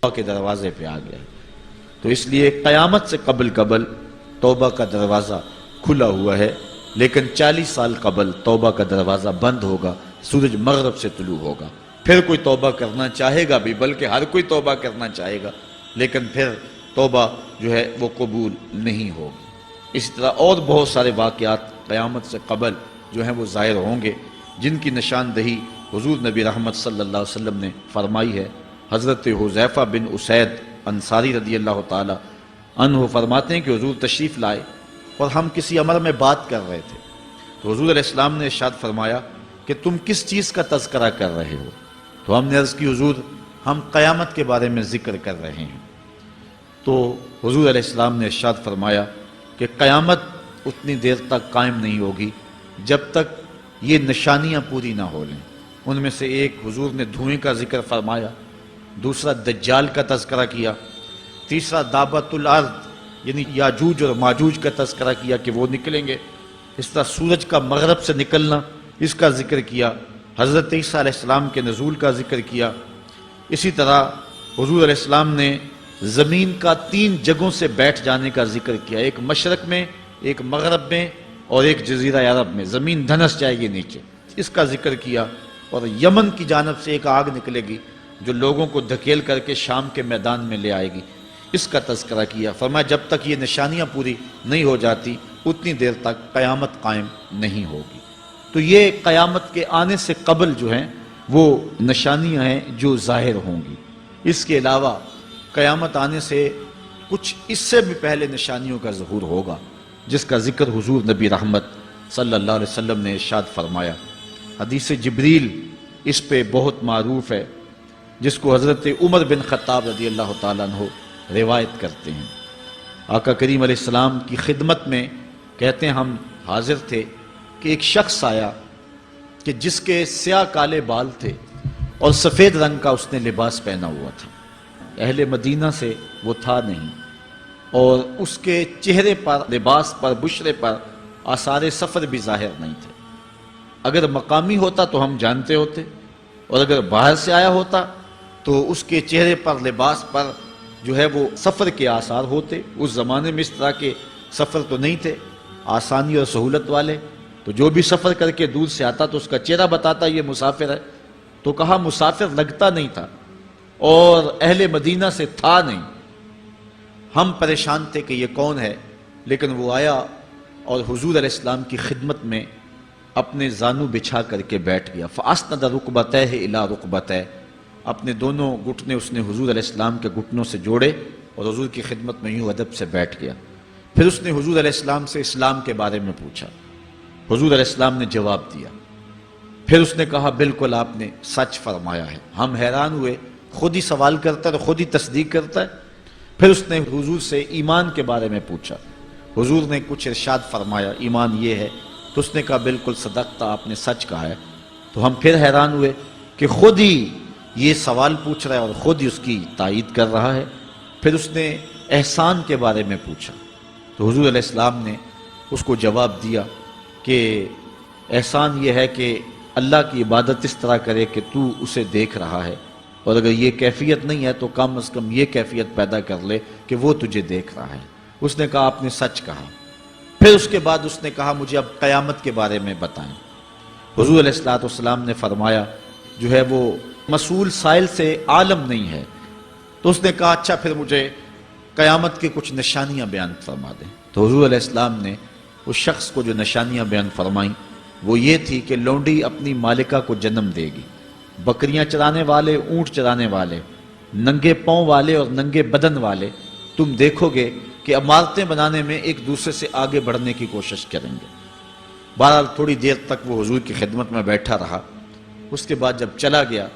کے دروازے پہ آ گیا ہے۔ تو اس لیے قیامت سے قبل توبہ کا دروازہ کھلا ہوا ہے، لیکن 40 سال قبل توبہ کا دروازہ بند ہوگا، سورج مغرب سے طلوع ہوگا۔ پھر کوئی توبہ کرنا چاہے گا بھی، بلکہ ہر کوئی توبہ کرنا چاہے گا، لیکن پھر توبہ جو ہے وہ قبول نہیں ہوگی۔ اسی طرح اور بہت سارے واقعات قیامت سے قبل جو ہیں وہ ظاہر ہوں گے، جن کی نشاندہی حضور نبی رحمت صلی اللہ علیہ وسلم نے فرمائی ہے۔ حضرت حذیفہ بن اسید انصاری رضی اللہ تعالی عنہ فرماتے ہیں کہ حضور تشریف لائے اور ہم کسی امر میں بات کر رہے تھے، تو حضور علیہ السلام نے ارشاد فرمایا کہ تم کس چیز کا تذکرہ کر رہے ہو؟ تو ہم نے عرض کی حضور ہم قیامت کے بارے میں ذکر کر رہے ہیں۔ تو حضور علیہ السلام نے ارشاد فرمایا کہ قیامت اتنی دیر تک قائم نہیں ہوگی جب تک یہ نشانیاں پوری نہ ہو لیں۔ ان میں سے ایک حضور نے دھوئیں کا ذکر فرمایا، دوسرا دجال کا تذکرہ کیا، تیسرا دابت الارض یعنی یاجوج اور ماجوج کا تذکرہ کیا کہ وہ نکلیں گے، اس طرح سورج کا مغرب سے نکلنا اس کا ذکر کیا، حضرت عیسیٰ علیہ السلام کے نزول کا ذکر کیا۔ اسی طرح حضور علیہ السلام نے زمین کا 3 جگہوں سے بیٹھ جانے کا ذکر کیا، ایک مشرق میں، ایک مغرب میں اور ایک جزیرہ عرب میں، زمین دھنس جائے گی نیچے، اس کا ذکر کیا۔ اور یمن کی جانب سے ایک آگ نکلے گی جو لوگوں کو دھکیل کر کے شام کے میدان میں لے آئے گی، اس کا تذکرہ کیا۔ فرمایا جب تک یہ نشانیاں پوری نہیں ہو جاتی اتنی دیر تک قیامت قائم نہیں ہوگی۔ تو یہ قیامت کے آنے سے قبل جو ہیں وہ نشانیاں ہیں جو ظاہر ہوں گی۔ اس کے علاوہ قیامت آنے سے کچھ اس سے بھی پہلے نشانیوں کا ظہور ہوگا، جس کا ذکر حضور نبی رحمت صلی اللہ علیہ وسلم نے ارشاد فرمایا۔ حدیث جبریل اس پہ بہت معروف ہے، جس کو حضرت عمر بن خطاب رضی اللہ تعالیٰ عنہ روایت کرتے ہیں۔ آقا کریم علیہ السلام کی خدمت میں کہتے ہیں ہم حاضر تھے کہ ایک شخص آیا کہ جس کے سیاہ کالے بال تھے اور سفید رنگ کا اس نے لباس پہنا ہوا تھا، اہل مدینہ سے وہ تھا نہیں، اور اس کے چہرے پر، لباس پر، بشرے پر آثار سفر بھی ظاہر نہیں تھے۔ اگر مقامی ہوتا تو ہم جانتے ہوتے، اور اگر باہر سے آیا ہوتا تو اس کے چہرے پر، لباس پر جو ہے وہ سفر کے آثار ہوتے۔ اس زمانے میں اس طرح کے سفر تو نہیں تھے آسانی اور سہولت والے، تو جو بھی سفر کر کے دور سے آتا تو اس کا چہرہ بتاتا یہ مسافر ہے۔ تو کہا مسافر لگتا نہیں تھا اور اہل مدینہ سے تھا نہیں۔ ہم پریشان تھے کہ یہ کون ہے، لیکن وہ آیا اور حضور علیہ السلام کی خدمت میں اپنے زانو بچھا کر کے بیٹھ گیا۔ فَأَسْنَدَ رُكْبَتَيْهِ إِلَىٰ رُكْبَتَيْهِ، اپنے دونوں گھٹنے اس نے حضور علیہ السلام کے گھٹنوں سے جوڑے اور حضور کی خدمت میں یوں ادب سے بیٹھ گیا۔ پھر اس نے حضور علیہ السلام سے اسلام کے بارے میں پوچھا، حضور علیہ السلام نے جواب دیا۔ پھر اس نے کہا بالکل آپ نے سچ فرمایا ہے۔ ہم حیران ہوئے، خود ہی سوال کرتا ہے اور خود ہی تصدیق کرتا ہے۔ پھر اس نے حضور سے ایمان کے بارے میں پوچھا، حضور نے کچھ ارشاد فرمایا ایمان یہ ہے، تو اس نے کہا بالکل صدقتا، آپ نے سچ کہا ہے۔ تو ہم پھر حیران ہوئے کہ خود ہی یہ سوال پوچھ رہا ہے اور خود ہی اس کی تائید کر رہا ہے۔ پھر اس نے احسان کے بارے میں پوچھا، تو حضور علیہ السلام نے اس کو جواب دیا کہ احسان یہ ہے کہ اللہ کی عبادت اس طرح کرے کہ تو اسے دیکھ رہا ہے، اور اگر یہ کیفیت نہیں ہے تو کم از کم یہ کیفیت پیدا کر لے کہ وہ تجھے دیکھ رہا ہے۔ اس نے کہا آپ نے سچ کہا۔ پھر اس کے بعد اس نے کہا مجھے اب قیامت کے بارے میں بتائیں۔ حضور علیہ السلام نے فرمایا جو ہے وہ مسئول سائل سے عالم نہیں ہے۔ تو اس نے کہا اچھا پھر مجھے قیامت کی کچھ نشانیاں بیان فرما دیں۔ تو حضور علیہ السلام نے اس شخص کو جو نشانیاں بیان فرمائیں وہ یہ تھی کہ لونڈی اپنی مالکہ کو جنم دے گی، بکریاں چرانے والے، اونٹ چرانے والے، ننگے پاؤں والے اور ننگے بدن والے تم دیکھو گے کہ عمارتیں بنانے میں ایک دوسرے سے آگے بڑھنے کی کوشش کریں گے۔ بہرحال تھوڑی دیر تک وہ حضور کی خدمت میں بیٹھا رہا۔ اس کے بعد جب چلا گیا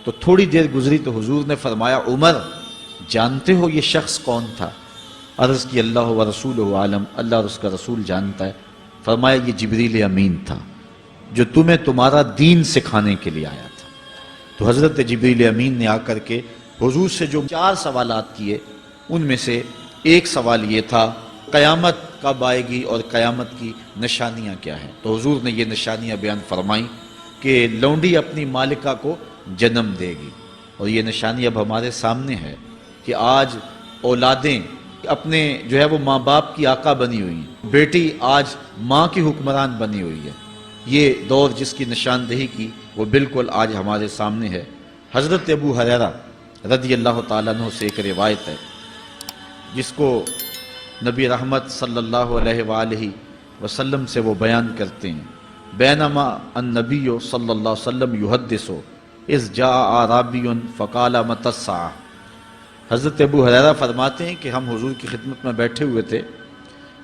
تو تھوڑی دیر گزری تو حضور نے فرمایا عمر جانتے ہو یہ شخص کون تھا؟ عرض کی اللہ و رسولہ عالم، اللہ اور اس کا رسول جانتا ہے۔ فرمایا یہ جبریل امین تھا جو تمہیں تمہارا دین سکھانے کے لیے آیا تھا۔ تو حضرت جبریل امین نے آ کر کے حضور سے جو 4 سوالات کیے ان میں سے ایک سوال یہ تھا قیامت کب آئے گی اور قیامت کی نشانیاں کیا ہیں؟ تو حضور نے یہ نشانیاں بیان فرمائیں کہ لونڈی اپنی مالکہ کو جنم دے گی، اور یہ نشانی اب ہمارے سامنے ہے کہ آج اولادیں اپنے جو ہے وہ ماں باپ کی آقا بنی ہوئی ہیں، بیٹی آج ماں کی حکمران بنی ہوئی ہے۔ یہ دور جس کی نشاندہی کی وہ بالکل آج ہمارے سامنے ہے۔ حضرت ابو ہریرہ رضی اللہ تعالیٰ عنہ سے ایک روایت ہے جس کو نبی رحمت صلی اللہ علیہ وآلہ وسلم سے وہ بیان کرتے ہیں، بینما النبی صلی اللہ علیہ وسلم یحدث اذ جاء اعرابی فقال متی الساعہ۔ حضرت ابو ہریرہ فرماتے ہیں کہ ہم حضور کی خدمت میں بیٹھے ہوئے تھے،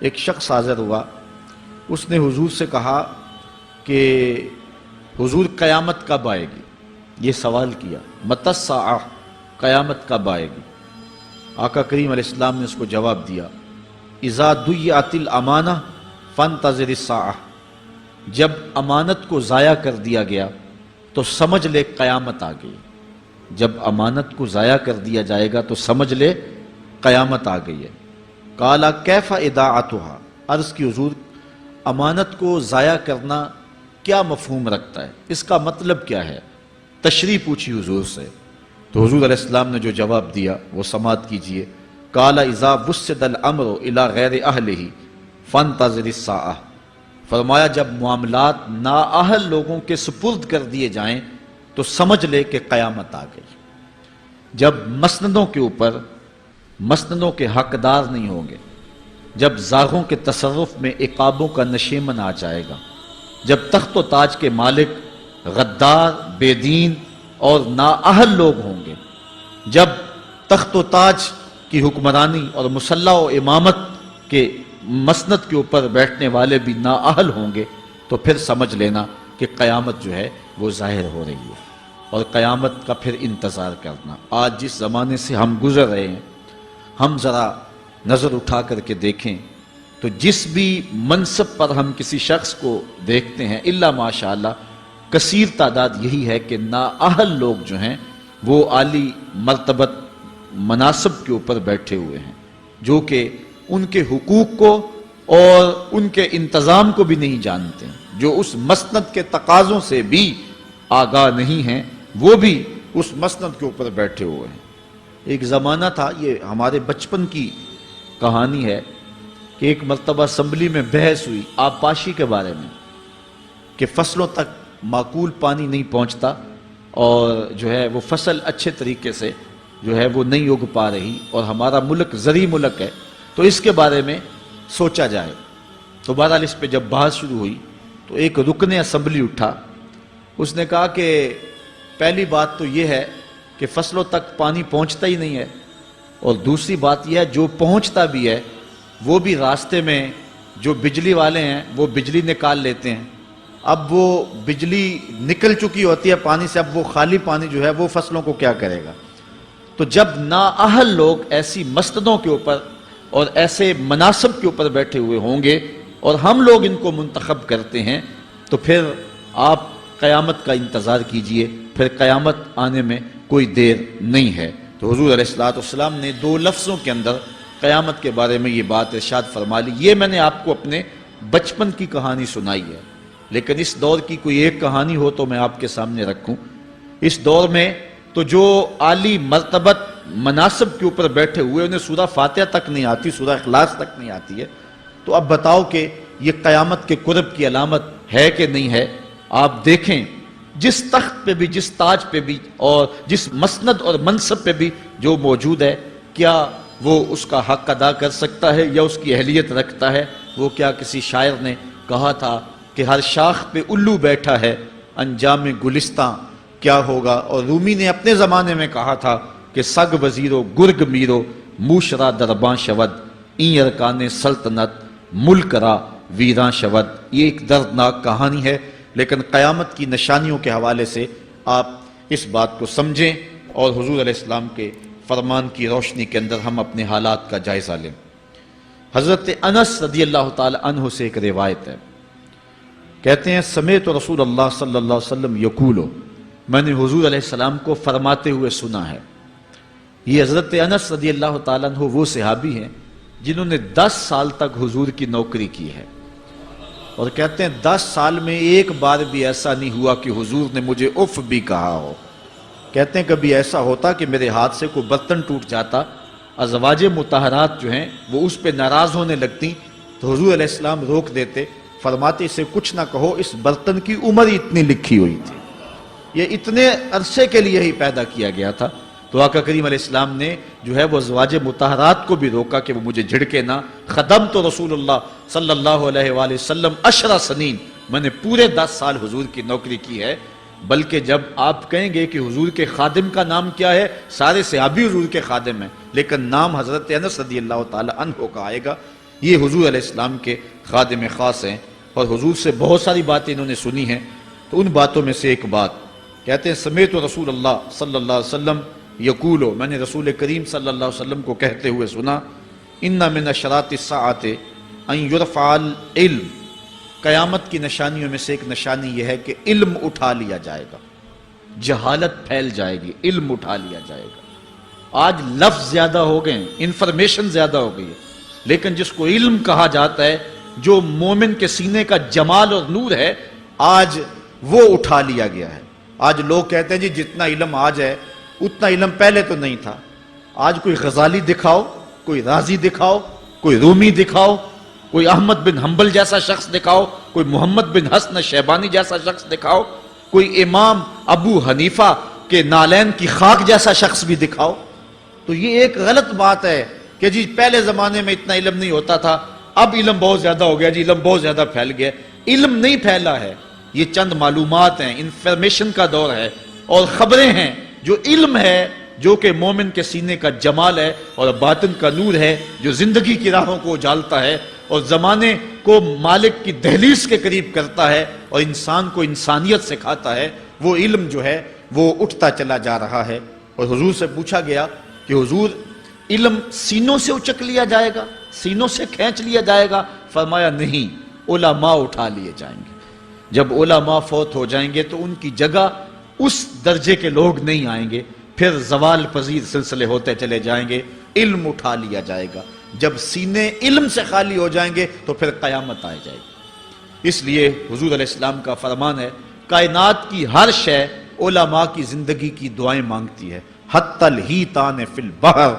ایک شخص حاضر ہوا، اس نے حضور سے کہا کہ حضور قیامت کب آئے گی؟ یہ سوال کیا، متی الساعہ، قیامت کب آئے گی؟ آقا کریم علیہ السلام نے اس کو جواب دیا، اذا ضیعت الامانہ فانتظر الساعہ، جب امانت کو ضائع کر دیا گیا تو سمجھ لے قیامت آ گئی۔ جب امانت کو ضائع کر دیا جائے گا تو سمجھ لے قیامت آ گئی ہے۔ قال کیف اضاعتها، عرض کی حضور امانت کو ضائع کرنا کیا مفہوم رکھتا ہے، اس کا مطلب کیا ہے؟ تشریح پوچھی حضور سے، تو حضور علیہ السلام نے جو جواب دیا وہ سماعت کیجئے۔ قال اذا وسد الامر الى غیر اہلہ فانتظر الساعہ، فرمایا جب معاملات نااہل لوگوں کے سپرد کر دیے جائیں تو سمجھ لے کہ قیامت آ گئی۔ جب مسندوں کے اوپر مسندوں کے حقدار نہیں ہوں گے، جب زاغوں کے تصرف میں عقابوں کا نشیمن آ جائے گا، جب تخت و تاج کے مالک غدار، بے دین اور نااہل لوگ ہوں گے، جب تخت و تاج کی حکمرانی اور مسلح و امامت کے مسند کے اوپر بیٹھنے والے بھی نااہل ہوں گے، تو پھر سمجھ لینا کہ قیامت جو ہے وہ ظاہر ہو رہی ہے، اور قیامت کا پھر انتظار کرنا۔ آج جس زمانے سے ہم گزر رہے ہیں، ہم ذرا نظر اٹھا کر کے دیکھیں تو جس بھی منصب پر ہم کسی شخص کو دیکھتے ہیں، الا ماشاءاللہ کثیر تعداد یہی ہے کہ نااہل لوگ جو ہیں وہ عالی مرتبت مناصب کے اوپر بیٹھے ہوئے ہیں، جو کہ ان کے حقوق کو اور ان کے انتظام کو بھی نہیں جانتے، جو اس مسند کے تقاضوں سے بھی آگاہ نہیں ہیں، وہ بھی اس مسند کے اوپر بیٹھے ہوئے ہیں۔ ایک زمانہ تھا، یہ ہمارے بچپن کی کہانی ہے، کہ ایک مرتبہ اسمبلی میں بحث ہوئی آبپاشی کے بارے میں، کہ فصلوں تک معقول پانی نہیں پہنچتا اور جو ہے وہ فصل اچھے طریقے سے جو ہے وہ نہیں اگ پا رہی، اور ہمارا ملک زرعی ملک ہے، تو اس کے بارے میں سوچا جائے۔ تو بہرحال اس پہ جب بحث شروع ہوئی تو ایک رکن اسمبلی اٹھا، اس نے کہا کہ پہلی بات تو یہ ہے کہ فصلوں تک پانی پہنچتا ہی نہیں ہے، اور دوسری بات یہ ہے جو پہنچتا بھی ہے وہ بھی راستے میں جو بجلی والے ہیں وہ بجلی نکال لیتے ہیں، اب وہ بجلی نکل چکی ہوتی ہے پانی سے، اب وہ خالی پانی جو ہے وہ فصلوں کو کیا کرے گا؟ تو جب نااہل لوگ ایسی مسندوں کے اوپر اور ایسے مناصب کے اوپر بیٹھے ہوئے ہوں گے اور ہم لوگ ان کو منتخب کرتے ہیں، تو پھر آپ قیامت کا انتظار کیجئے، پھر قیامت آنے میں کوئی دیر نہیں ہے۔ تو حضور علیہ السلام نے دو لفظوں کے اندر قیامت کے بارے میں یہ بات ارشاد فرما لی۔ یہ میں نے آپ کو اپنے بچپن کی کہانی سنائی ہے، لیکن اس دور کی کوئی ایک کہانی ہو تو میں آپ کے سامنے رکھوں۔ اس دور میں تو جو عالی مرتبت مناصب کے اوپر بیٹھے ہوئے انہیں سورہ فاتحہ تک نہیں آتی، سورہ اخلاص تک نہیں آتی ہے، تو اب بتاؤ کہ یہ قیامت کے قرب کی علامت ہے کہ نہیں ہے؟ آپ دیکھیں جس تخت پہ بھی، جس تاج پہ بھی، اور جس مسند اور منصب پہ بھی جو موجود ہے، کیا وہ اس کا حق ادا کر سکتا ہے یا اس کی اہلیت رکھتا ہے؟ وہ کیا کسی شاعر نے کہا تھا کہ ہر شاخ پہ الو بیٹھا ہے، انجام گلستاں کیا ہوگا؟ اور رومی نے اپنے زمانے میں کہا تھا کہ سگ وزیرو گرگ میرو موشرا درباں شود، این ارکان سلطنت ملک را ویراں شود۔ یہ ایک دردناک کہانی ہے، لیکن قیامت کی نشانیوں کے حوالے سے آپ اس بات کو سمجھیں اور حضور علیہ السلام کے فرمان کی روشنی کے اندر ہم اپنے حالات کا جائزہ لیں۔ حضرت انس رضی اللہ تعالی عنہ سے ایک روایت ہے، کہتے ہیں سمیت رسول اللہ صلی اللہ علیہ وسلم یقولو، میں نے حضور علیہ السلام کو فرماتے ہوئے سنا ہے۔ یہ حضرت انس رضی اللہ تعالیٰ عنہ وہ صحابی ہیں جنہوں نے 10 سال تک حضور کی نوکری کی ہے، اور کہتے ہیں 10 سال میں ایک بار بھی ایسا نہیں ہوا کہ حضور نے مجھے اف بھی کہا ہو۔ کہتے ہیں کبھی ایسا ہوتا کہ میرے ہاتھ سے کوئی برتن ٹوٹ جاتا، ازواج مطہرات جو ہیں وہ اس پہ ناراض ہونے لگتی تو حضور علیہ السلام روک دیتے، فرماتے اسے کچھ نہ کہو، اس برتن کی عمر ہی اتنی لکھی ہوئی تھی، یہ اتنے عرصے کے لیے ہی پیدا کیا گیا تھا۔ تو آقا کریم علیہ السلام نے جو ہے وہ ازواج مطہرات کو بھی روکا کہ وہ مجھے جھڑکے نہ۔ خدمت رسول اللہ صلی اللہ علیہ وآلہ وسلم 10 سنین، میں نے پورے 10 سال حضور کی نوکری کی ہے۔ بلکہ جب آپ کہیں گے کہ حضور کے خادم کا نام کیا ہے، سارے صحابی حضور کے خادم ہیں، لیکن نام حضرت انس رضی اللہ تعالی عنہ کا آئے گا، یہ حضور علیہ السلام کے خادم خاص ہیں، اور حضور سے بہت ساری باتیں انہوں نے سنی ہیں۔ تو ان باتوں میں سے ایک بات کہتے ہیں، سمیت رسول اللہ صلی اللہ علیہ وسلم یقولو، میں نے رسول کریم صلی اللہ علیہ وسلم کو کہتے ہوئے سنا، ان من اشراط الساعۃ ان یرفع العلم، قیامت کی نشانیوں میں سے ایک نشانی یہ ہے کہ علم اٹھا لیا جائے گا، جہالت پھیل جائے گی، علم اٹھا لیا جائے گا۔ آج لفظ زیادہ ہو گئے ہیں، انفارمیشن زیادہ ہو گئی ہے، لیکن جس کو علم کہا جاتا ہے، جو مومن کے سینے کا جمال اور نور ہے، آج وہ اٹھا لیا گیا ہے۔ آج لوگ کہتے ہیں جی جتنا علم آج ہے اتنا علم پہلے تو نہیں تھا۔ آج کوئی غزالی دکھاؤ، کوئی رازی دکھاؤ، کوئی رومی دکھاؤ، کوئی احمد بن حنبل جیسا شخص دکھاؤ، کوئی محمد بن حسن شیبانی جیسا شخص دکھاؤ، کوئی امام ابو حنیفہ کے نالین کی خاک جیسا شخص بھی دکھاؤ، تو یہ ایک غلط بات ہے کہ جی پہلے زمانے میں اتنا علم نہیں ہوتا تھا، اب علم بہت زیادہ ہو گیا، جی علم بہت زیادہ پھیل گیا۔ علم نہیں پھیلا ہے، یہ چند معلومات ہیں، انفارمیشن کا دور ہے، اور خبریں ہیں۔ جو علم ہے، جو کہ مومن کے سینے کا جمال ہے اور باطن کا نور ہے، جو زندگی کی راہوں کو اجالتا ہے اور زمانے کو مالک کی دہلیز کے قریب کرتا ہے اور انسان کو انسانیت سکھاتا ہے، وہ علم جو ہے وہ اٹھتا چلا جا رہا ہے۔ اور حضور سے پوچھا گیا کہ حضور علم سینوں سے اچک لیا جائے گا، سینوں سے کھینچ لیا جائے گا؟ فرمایا نہیں، علماء اٹھا لیے جائیں گے۔ جب علماء فوت ہو جائیں گے تو ان کی جگہ اس درجے کے لوگ نہیں آئیں گے، پھر زوال پذیر سلسلے ہوتے چلے جائیں گے، علم اٹھا لیا جائے گا۔ جب سینے علم سے خالی ہو جائیں گے تو پھر قیامت آ جائے گی۔ اس لیے حضور علیہ السلام کا فرمان ہے، کائنات کی ہر شے علماء کی زندگی کی دعائیں مانگتی ہے، حتی الحیتان فی البحر،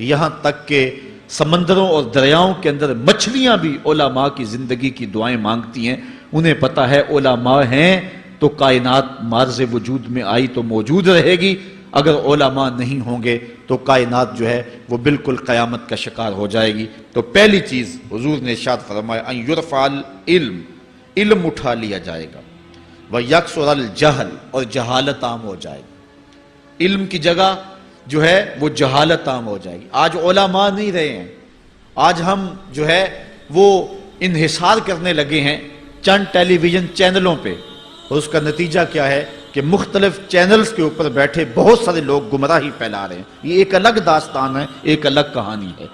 یہاں تک کہ سمندروں اور دریاؤں کے اندر مچھلیاں بھی علماء کی زندگی کی دعائیں مانگتی ہیں۔ انہیں پتہ ہے علماء ہیں تو کائنات معرض وجود میں آئی تو موجود رہے گی، اگر علماء نہیں ہوں گے تو کائنات جو ہے وہ بالکل قیامت کا شکار ہو جائے گی۔ تو پہلی چیز حضور نے ارشاد فرمایا، ان یرفع العلم، علم اٹھا لیا جائے گا، ویکثر الجہل، اور جہالت عام ہو جائے گی۔ علم کی جگہ جو ہے وہ جہالت عام ہو جائے گی۔ آج علماء نہیں رہے ہیں، آج ہم جو ہے وہ انحصار کرنے لگے ہیں چند ٹیلی ویژن چینلوں پہ، اور اس کا نتیجہ کیا ہے کہ مختلف چینلز کے اوپر بیٹھے بہت سارے لوگ گمراہی پھیلا رہے ہیں۔ یہ ایک الگ داستان ہے، ایک الگ کہانی ہے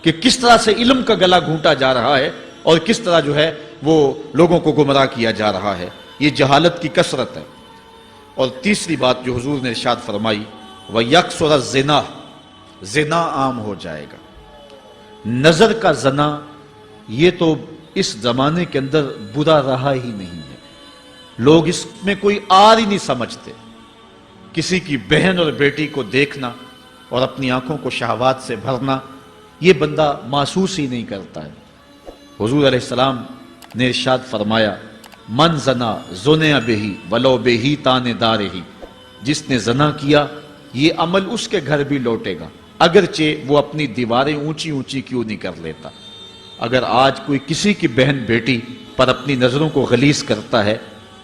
کہ کس طرح سے علم کا گلا گھونٹا جا رہا ہے اور کس طرح جو ہے وہ لوگوں کو گمراہ کیا جا رہا ہے۔ یہ جہالت کی کثرت ہے۔ اور تیسری بات جو حضور نے ارشاد فرمائی، وَيَكْثُرَ الزِّنَا، زنا عام ہو جائے گا۔ نظر کا زنا یہ تو اس زمانے کے اندر برا رہا ہی نہیں ہے، لوگ اس میں کوئی آر ہی نہیں سمجھتے۔ کسی کی بہن اور بیٹی کو دیکھنا اور اپنی آنکھوں کو شہوات سے بھرنا، یہ بندہ محسوس ہی نہیں کرتا ہے۔ حضور علیہ السلام نے ارشاد فرمایا، من زنا زنیا بہی ولو بہی تان دارہی، جس نے زنا کیا یہ عمل اس کے گھر بھی لوٹے گا، اگرچہ وہ اپنی دیواریں اونچی اونچی کیوں نہیں کر لیتا۔ اگر آج کوئی کسی کی بہن بیٹی پر اپنی نظروں کو غلیظ کرتا ہے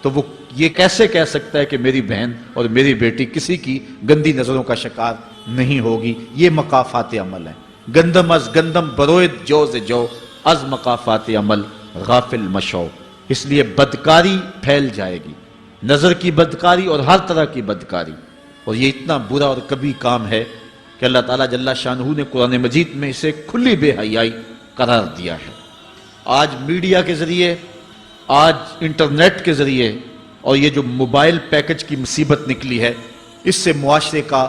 تو وہ یہ کیسے کہہ سکتا ہے کہ میری بہن اور میری بیٹی کسی کی گندی نظروں کا شکار نہیں ہوگی؟ یہ مقافات عمل ہیں۔ گندم از گندم بروید جو سے جو، از مقافات عمل غافل مشو۔ اس لیے بدکاری پھیل جائے گی، نظر کی بدکاری اور ہر طرح کی بدکاری، اور یہ اتنا برا اور کبھی کام ہے کہ اللہ تعالیٰ جل شانہ نے قرآن مجید میں اسے کھلی بے حیائی قرار دیا ہے۔ آج میڈیا کے ذریعے، آج انٹرنیٹ کے ذریعے، اور یہ جو موبائل پیکج کی مصیبت نکلی ہے، اس سے معاشرے کا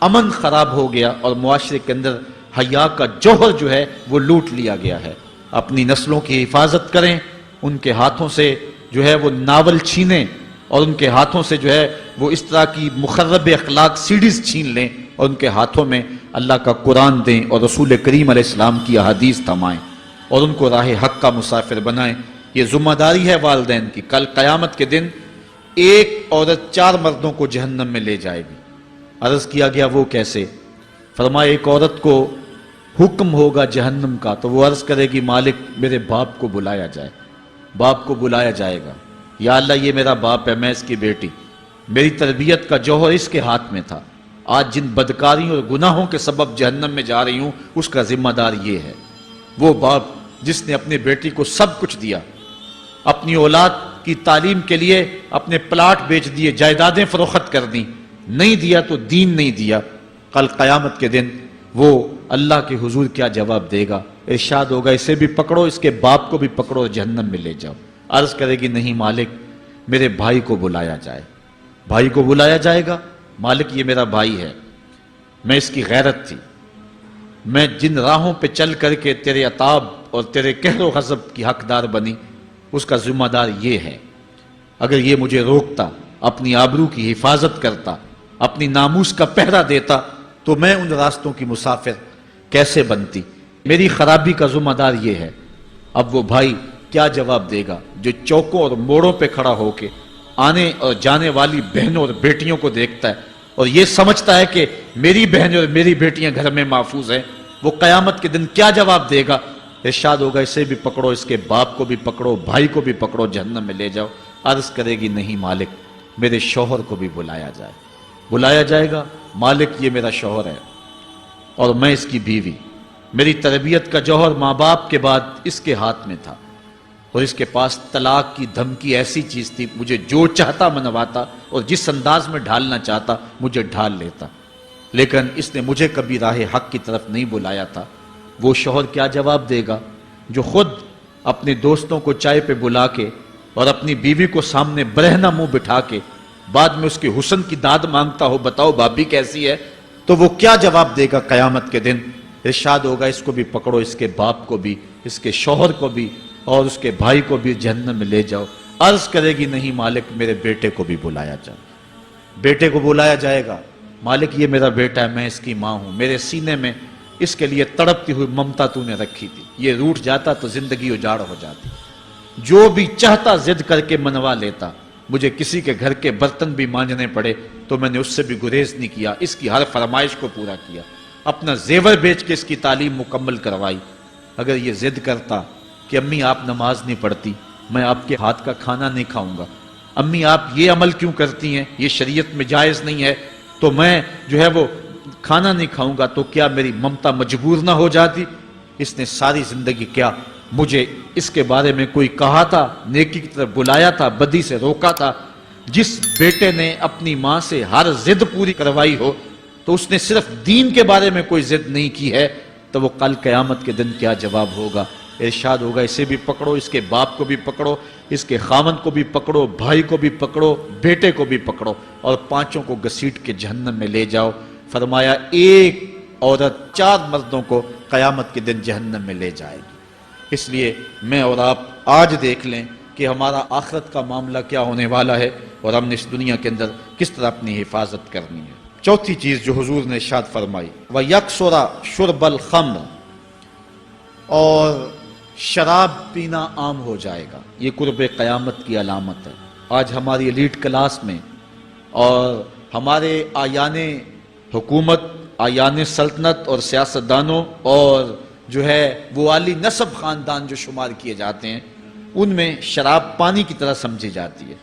امن خراب ہو گیا اور معاشرے کے اندر حیا کا جوہر جو ہے وہ لوٹ لیا گیا ہے۔ اپنی نسلوں کی حفاظت کریں، ان کے ہاتھوں سے جو ہے وہ ناول چھینیں اور ان کے ہاتھوں سے جو ہے وہ اس طرح کی مخرب اخلاق سیڈیز چھین لیں اور ان کے ہاتھوں میں اللہ کا قرآن دیں اور رسول کریم علیہ السلام کی احادیث تھمائیں اور ان کو راہ حق کا مسافر بنائیں. یہ ذمہ داری ہے والدین کی. کل قیامت کے دن ایک عورت 4 مردوں کو جہنم میں لے جائے گی. عرض کیا گیا وہ کیسے؟ فرمایا ایک عورت کو حکم ہوگا جہنم کا تو وہ عرض کرے گی مالک میرے باپ کو بلایا جائے. باپ کو بلایا جائے گا، یا اللہ یہ میرا باپ ہے، میں اس کی بیٹی، میری تربیت کا جوہر اس کے ہاتھ میں تھا، آج جن بدکاریوں اور گناہوں کے سبب جہنم میں جا رہی ہوں اس کا ذمہ دار یہ ہے. وہ باپ جس نے اپنے بیٹی کو سب کچھ دیا، اپنی اولاد کی تعلیم کے لیے اپنے پلاٹ بیچ دیے، جائیدادیں فروخت کر دیں، نہیں دیا تو دین نہیں دیا. کل قیامت کے دن وہ اللہ کے حضور کیا جواب دے گا؟ ارشاد ہوگا اسے بھی پکڑو، اس کے باپ کو بھی پکڑو اور جہنم میں لے جاؤ. عرض کرے گی نہیں مالک میرے بھائی کو بلایا جائے. بھائی کو بلایا جائے گا، مالک یہ میرا بھائی ہے، میں اس کی غیرت تھی، میں جن راہوں پہ چل کر کے تیرے عتاب اور تیرے قہر و غضب کی حقدار بنی اس کا ذمہ دار یہ ہے. اگر یہ مجھے روکتا، اپنی آبرو کی حفاظت کرتا، اپنی ناموس کا پہرا دیتا تو میں ان راستوں کی مسافر کیسے بنتی؟ میری خرابی کا ذمہ دار یہ ہے. اب وہ بھائی کیا جواب دے گا جو چوکوں اور موڑوں پہ کھڑا ہو کے آنے اور جانے والی بہنوں اور بیٹیوں کو دیکھتا ہے اور یہ سمجھتا ہے کہ میری بہنیں اور میری بیٹیاں گھر میں محفوظ ہیں؟ وہ قیامت کے دن کیا جواب دے گا؟ ارشاد ہوگا اسے بھی پکڑو، اس کے باپ کو بھی پکڑو، بھائی کو بھی پکڑو، جہنم میں لے جاؤ. عرض کرے گی نہیں مالک میرے شوہر کو بھی بلایا جائے. بلایا جائے گا، مالک یہ میرا شوہر ہے اور میں اس کی بیوی، میری تربیت کا جوہر ماں باپ کے بعد اس کے ہاتھ میں تھا اور اس کے پاس طلاق کی دھمکی ایسی چیز تھی، مجھے جو چاہتا منواتا اور جس انداز میں ڈھالنا چاہتا مجھے ڈھال لیتا، لیکن اس نے مجھے کبھی راہ حق کی طرف نہیں بلایا تھا. وہ شوہر کیا جواب دے گا جو خود اپنے دوستوں کو چائے پہ بلا کے اور اپنی بیوی کو سامنے برہنہ منہ بٹھا کے بعد میں اس کے حسن کی داد مانگتا ہو، بتاؤ بھابی کیسی ہے؟ تو وہ کیا جواب دے گا قیامت کے دن؟ ارشاد ہوگا اس کو بھی پکڑو، اس کے باپ کو بھی، اس کے شوہر کو بھی اور اس کے بھائی کو بھی جہنم میں لے جاؤ. عرض کرے گی نہیں مالک میرے بیٹے کو بھی بلایا جائے. بیٹے کو بلایا جائے گا، مالک یہ میرا بیٹا ہے، میں اس کی ماں ہوں، میرے سینے میں اس کے لیے تڑپتی ہوئی ممتا تو نے رکھی تھی، یہ روٹھ جاتا تو زندگی اجاڑ ہو جاتی. جو بھی چاہتا ضد کر کے منوا لیتا، مجھے کسی کے گھر کے برتن بھی مانجنے پڑے تو میں نے اس سے بھی گریز نہیں کیا، اس کی ہر فرمائش کو پورا کیا، اپنا زیور بیچ کے اس کی تعلیم مکمل کروائی. اگر یہ ضد کرتا کہ امی آپ نماز نہیں پڑھتی، میں آپ کے ہاتھ کا کھانا نہیں کھاؤں گا، امی آپ یہ عمل کیوں کرتی ہیں، یہ شریعت میں جائز نہیں ہے، تو میں جو ہے وہ کھانا نہیں کھاؤں گا، تو کیا میری ممتا مجبور نہ ہو جاتی؟ اس نے ساری زندگی کیا مجھے اس کے بارے میں کوئی کہا تھا، نیکی کی طرف بلایا تھا، بدی سے روکا تھا؟ جس بیٹے نے اپنی ماں سے ہر ضد پوری کروائی ہو تو اس نے صرف دین کے بارے میں کوئی ضد نہیں کی ہے، تو وہ کل قیامت کے دن کیا جواب ہوگا؟ ارشاد ہوگا اسے بھی پکڑو، اس کے باپ کو بھی پکڑو، اس کے خاوند کو بھی پکڑو، بھائی کو بھی پکڑو، بیٹے کو بھی پکڑو اور 5 کو گھسیٹ کے جہنم میں لے جاؤ. فرمایا ایک عورت 4 مردوں کو قیامت کے دن جہنم میں لے جائے گی. اس لیے میں اور آپ آج دیکھ لیں کہ ہمارا آخرت کا معاملہ کیا ہونے والا ہے اور ہم نے اس دنیا کے اندر کس طرح اپنی حفاظت کرنی ہے. چوتھی چیز جو حضور نے ارشاد فرمائی، وَيَكْسُرَ شُرْبَ الْخَمْرِ، اور شراب پینا عام ہو جائے گا. یہ قرب قیامت کی علامت ہے. آج ہماری ایلیٹ کلاس میں اور ہمارے آیان حکومت، آیان سلطنت اور سیاستدانوں اور جو ہے وہ عالی نسب خاندان جو شمار کیے جاتے ہیں، ان میں شراب پانی کی طرح سمجھی جاتی ہے.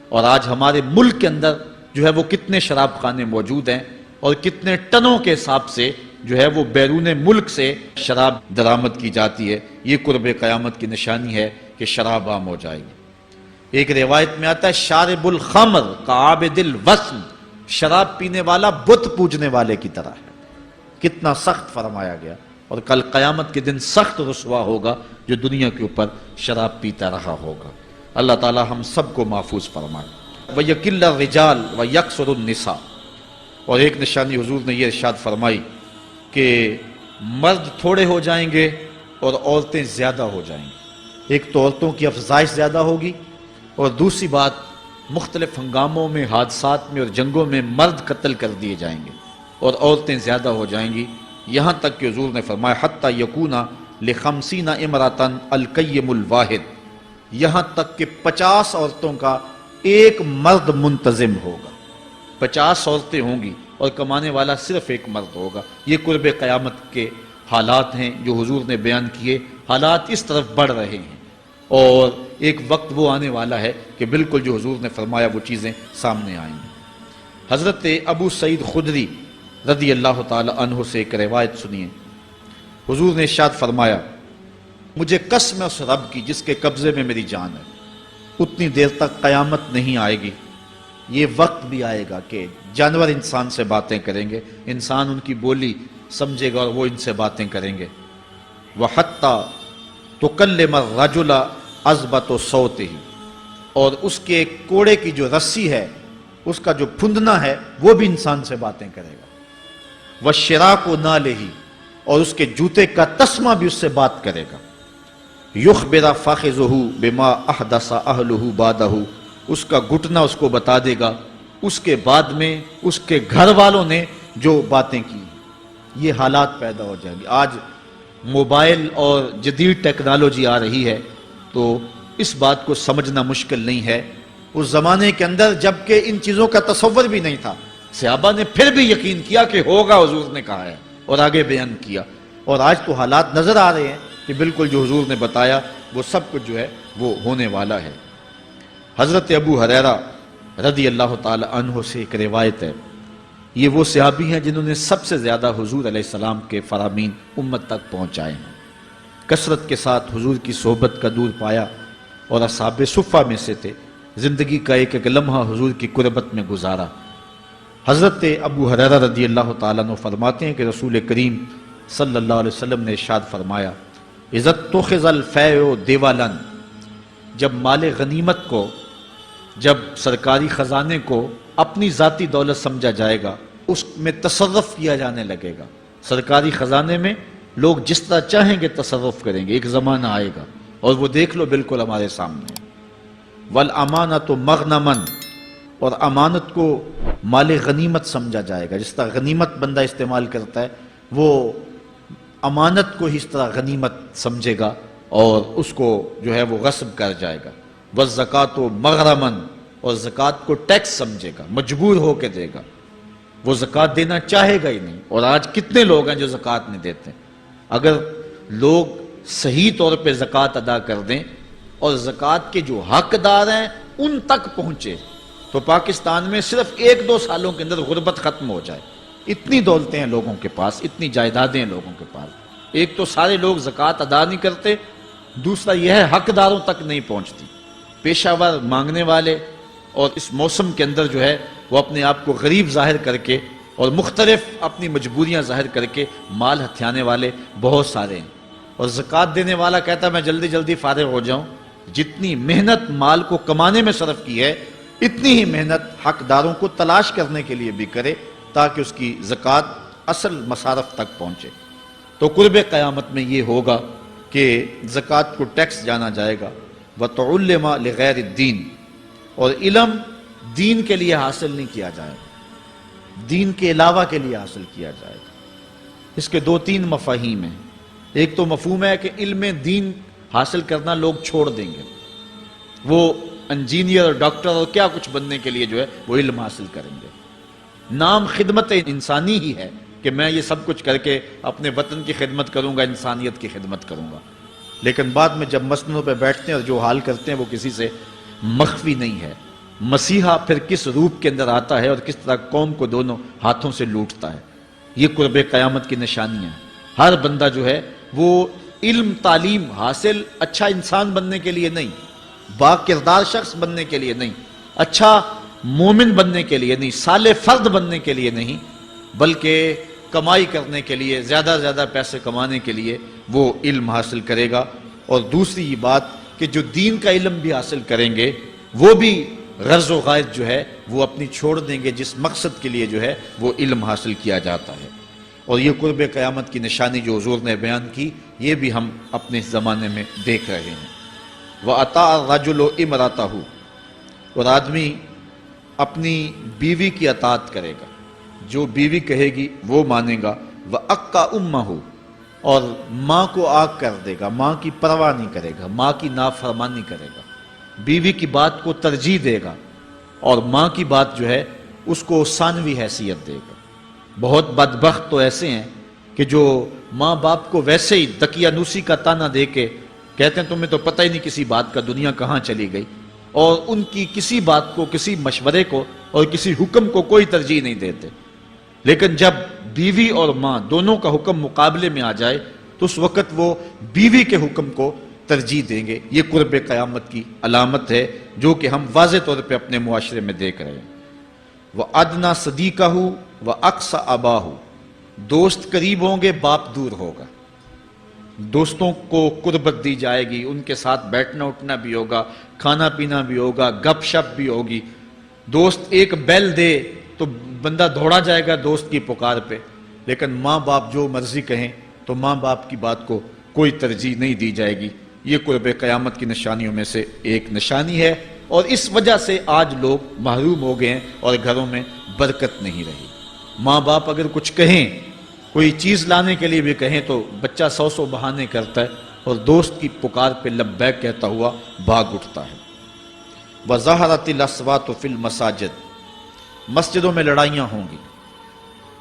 اور آج ہمارے ملک کے اندر جو ہے وہ کتنے شراب خانے موجود ہیں اور کتنے ٹنوں کے حساب سے جو ہے وہ بیرون ملک سے شراب درآمد کی جاتی ہے. یہ قرب قیامت کی نشانی ہے کہ شراب عام ہو جائے گی. ایک روایت میں آتا ہے شارب الخمر کعابد الوثن، شراب پینے والا بت پوجنے والے کی طرح ہے. کتنا سخت فرمایا گیا. اور کل قیامت کے دن سخت رسوا ہوگا جو دنیا کے اوپر شراب پیتا رہا ہوگا. اللہ تعالی ہم سب کو محفوظ فرمائے. وَيَكِلَّ الرِّجَالِ وَيَكْسُرُ النِّسَاءِ، اور ایک نشانی حضور نے یہ ارشاد فرمائی کہ مرد تھوڑے ہو جائیں گے اور عورتیں زیادہ ہو جائیں گی. ایک تو عورتوں کی افزائش زیادہ ہوگی اور دوسری بات مختلف ہنگاموں میں، حادثات میں اور جنگوں میں مرد قتل کر دیے جائیں گے اور عورتیں زیادہ ہو جائیں گی، یہاں تک کہ حضور نے فرمایا حتی یکونا لخمسین امراتن القیم الواحد، یہاں تک کہ 50 عورتوں کا ایک مرد منتظم ہوگا۔ 50 عورتیں ہوں گی اور کمانے والا صرف ایک مرد ہوگا۔ یہ قرب قیامت کے حالات ہیں جو حضور نے بیان کیے۔ حالات اس طرف بڑھ رہے ہیں اور ایک وقت وہ آنے والا ہے کہ بالکل جو حضور نے فرمایا وہ چیزیں سامنے آئیں گی۔ حضرت ابو سعید خدری رضی اللہ تعالی عنہ سے ایک روایت سنیے۔ حضور نے ارشاد فرمایا مجھے قسم ہے اس رب کی جس کے قبضے میں میری جان ہے، اتنی دیر تک قیامت نہیں آئے گی، یہ وقت بھی آئے گا کہ جانور انسان سے باتیں کریں گے، انسان ان کی بولی سمجھے گا اور وہ ان سے باتیں کریں گے۔ وَحَتَّى تُكَلِّمَ الرَّجُلَ عَذْبَةُ صَوْتِهِ، اور اس کے کوڑے کی جو رسی ہے، اس کا جو پھندنا ہے، وہ بھی انسان سے باتیں کرے گا۔ وَالشِّرَاكُ نَالِهِ، اور اس کے جوتے کا تسمہ بھی اس سے بات کرے گا۔ يُخْبِرَ فَخِذُهُ بِمَا أَحْدَثَ أَهْلُهُ بَعْدَهُ، اس کا گھٹنا اس کو بتا دے گا اس کے بعد میں اس کے گھر والوں نے جو باتیں کی۔ یہ حالات پیدا ہو جائیں گے۔ آج موبائل اور جدید ٹیکنالوجی آ رہی ہے تو اس بات کو سمجھنا مشکل نہیں ہے۔ اس زمانے کے اندر جب کہ ان چیزوں کا تصور بھی نہیں تھا، صحابہ نے پھر بھی یقین کیا کہ ہوگا، حضور نے کہا ہے اور آگے بیان کیا، اور آج تو حالات نظر آ رہے ہیں کہ بالکل جو حضور نے بتایا وہ سب کچھ جو ہے وہ ہونے والا ہے۔ حضرت ابو ہریرہ رضی اللہ تعالی عنہ سے ایک روایت ہے، یہ وہ صحابی ہیں جنہوں نے سب سے زیادہ حضور علیہ السلام کے فرامین امت تک پہنچائے ہیں، کثرت کے ساتھ حضور کی صحبت کا دور پایا اور اصحاب صفہ میں سے تھے، زندگی کا ایک ایک لمحہ حضور کی قربت میں گزارا۔ حضرت ابو ہریرہ رضی اللہ تعالیٰ عنہ فرماتے ہیں کہ رسول کریم صلی اللہ علیہ وسلم نے ارشاد فرمایا اذا اتخذ الفیء دیوالا، جب مال غنیمت کو، جب سرکاری خزانے کو اپنی ذاتی دولت سمجھا جائے گا، اس میں تصرف کیا جانے لگے گا، سرکاری خزانے میں لوگ جس طرح چاہیں گے تصرف کریں گے، ایک زمانہ آئے گا اور وہ دیکھ لو بالکل ہمارے سامنے۔ والامانۃ مغنما، اور امانت کو مال غنیمت سمجھا جائے گا، جس طرح غنیمت بندہ استعمال کرتا ہے وہ امانت کو اس طرح غنیمت سمجھے گا اور اس کو جو ہے وہ غصب کر جائے گا۔ والزکوٰۃ مغرما، اور زکوٰۃ کو ٹیکس سمجھے گا، مجبور ہو کے دے گا، وہ زکوٰۃ دینا چاہے گا ہی نہیں۔ اور آج کتنے لوگ ہیں جو زکوٰۃ نہیں دیتے؟ اگر لوگ صحیح طور پہ زکوٰۃ ادا کر دیں اور زکوٰۃ کے جو حقدار ہیں ان تک پہنچے تو پاکستان میں صرف 1-2 سالوں کے اندر غربت ختم ہو جائے۔ اتنی دولتیں ہیں لوگوں کے پاس، اتنی جائیدادیں ہیں لوگوں کے پاس۔ ایک تو سارے لوگ زکوٰۃ ادا نہیں کرتے، دوسرا یہ ہے حقداروں تک نہیں پہنچتی۔ پیشہ ور مانگنے والے اور اس موسم کے اندر جو ہے وہ اپنے آپ کو غریب ظاہر کر کے اور مختلف اپنی مجبوریاں ظاہر کر کے مال ہتھیانے والے بہت سارے ہیں، اور زکوٰۃ دینے والا کہتا ہے میں جلدی جلدی فارغ ہو جاؤں۔ جتنی محنت مال کو کمانے میں صرف کی ہے، اتنی ہی محنت حقداروں کو تلاش کرنے کے لیے بھی کرے تاکہ اس کی زکوٰۃ اصل مصارف تک پہنچے۔ تو قرب قیامت میں یہ ہوگا کہ زکوٰۃ کو ٹیکس جانا جائے گا۔ وَتُعُلِّمَ لِغَيْرِ الدِّينِ، اور علم دین کے لیے حاصل نہیں کیا جائے گا، دین کے علاوہ کے لیے حاصل کیا جائے گا۔ اس کے 2-3 مفاہیم ہیں۔ ایک تو مفہوم ہے کہ علم دین حاصل کرنا لوگ چھوڑ دیں گے، وہ انجینئر اور ڈاکٹر اور کیا کچھ بننے کے لیے جو ہے وہ علم حاصل کریں گے۔ نام خدمت انسانی ہی ہے کہ میں یہ سب کچھ کر کے اپنے وطن کی خدمت کروں گا، انسانیت کی خدمت کروں گا، لیکن بعد میں جب مسندوں پہ بیٹھتے ہیں اور جو حال کرتے ہیں وہ کسی سے مخفی نہیں ہے۔ مسیحا پھر کس روپ کے اندر آتا ہے اور کس طرح قوم کو دونوں ہاتھوں سے لوٹتا ہے، یہ قرب قیامت کی نشانیاں ہیں۔ ہر بندہ جو ہے وہ علم تعلیم حاصل اچھا انسان بننے کے لیے نہیں، با کردار شخص بننے کے لیے نہیں، اچھا مومن بننے کے لیے نہیں، صالح فرد بننے کے لیے نہیں، بلکہ کمائی کرنے کے لیے، زیادہ زیادہ پیسے کمانے کے لیے وہ علم حاصل کرے گا۔ اور دوسری یہ بات کہ جو دین کا علم بھی حاصل کریں گے وہ بھی غرض و غائد جو ہے وہ اپنی چھوڑ دیں گے جس مقصد کے لیے جو ہے وہ علم حاصل کیا جاتا ہے۔ اور یہ قرب قیامت کی نشانی جو حضور نے بیان کی یہ بھی ہم اپنے زمانے میں دیکھ رہے ہیں۔ وَأَطَاعَ الرَّجُلُ امْرَأَتَهُ، اور آدمی اپنی بیوی کی اطاعت کرے گا، جو بیوی کہے گی وہ مانے گا، وَأَقَّى أُمَّهُ، اور ماں کو آگ کر دے گا، ماں کی پرواہ نہیں کرے گا، ماں کی نافرمانی کرے گا، بیوی کی بات کو ترجیح دے گا، اور ماں کی بات جو ہے اس کو ثانوی حیثیت دے گا۔ بہت بدبخت تو ایسے ہیں کہ جو ماں باپ کو ویسے ہی دقیانوسی کا تانا دے کے کہتے ہیں تمہیں تو پتہ ہی نہیں کسی بات کا، دنیا کہاں چلی گئی، اور ان کی کسی بات کو، کسی مشورے کو اور کسی حکم کو کوئی ترجیح نہیں دیتے۔ لیکن جب بیوی اور ماں دونوں کا حکم مقابلے میں آ جائے تو اس وقت وہ بیوی کے حکم کو ترجیح دیں گے۔ یہ قرب قیامت کی علامت ہے جو کہ ہم واضح طور پہ اپنے معاشرے میں دیکھ رہے ہیں۔ وَأَدْنَى صَدِيقَهُ وَأَقْصَى أَبَاهُ، دوست قریب ہوں گے، باپ دور ہوگا۔ دوستوں کو قربت دی جائے گی، ان کے ساتھ بیٹھنا اٹھنا بھی ہوگا، کھانا پینا بھی ہوگا، گپ شپ بھی ہوگی۔ دوست ایک بیل دے تو بندہ دوڑا جائے گا دوست کی پکار پہ، لیکن ماں باپ جو مرضی کہیں تو ماں باپ کی بات کو کوئی ترجیح نہیں دی جائے گی۔ یہ قرب قیامت کی نشانیوں میں سے ایک نشانی ہے، اور اس وجہ سے آج لوگ محروم ہو گئے ہیں اور گھروں میں برکت نہیں رہی۔ ماں باپ اگر کچھ کہیں، کوئی چیز لانے کے لیے بھی کہیں تو بچہ سو سو بہانے کرتا ہے اور دوست کی پکار پہ لبیک کہتا ہوا بھاگ اٹھتا ہے۔ وَظَهَرَتِ الْأَصْوَاتُ فِي الْمَسَاجِدِ، مسجدوں میں لڑائیاں ہوں گی،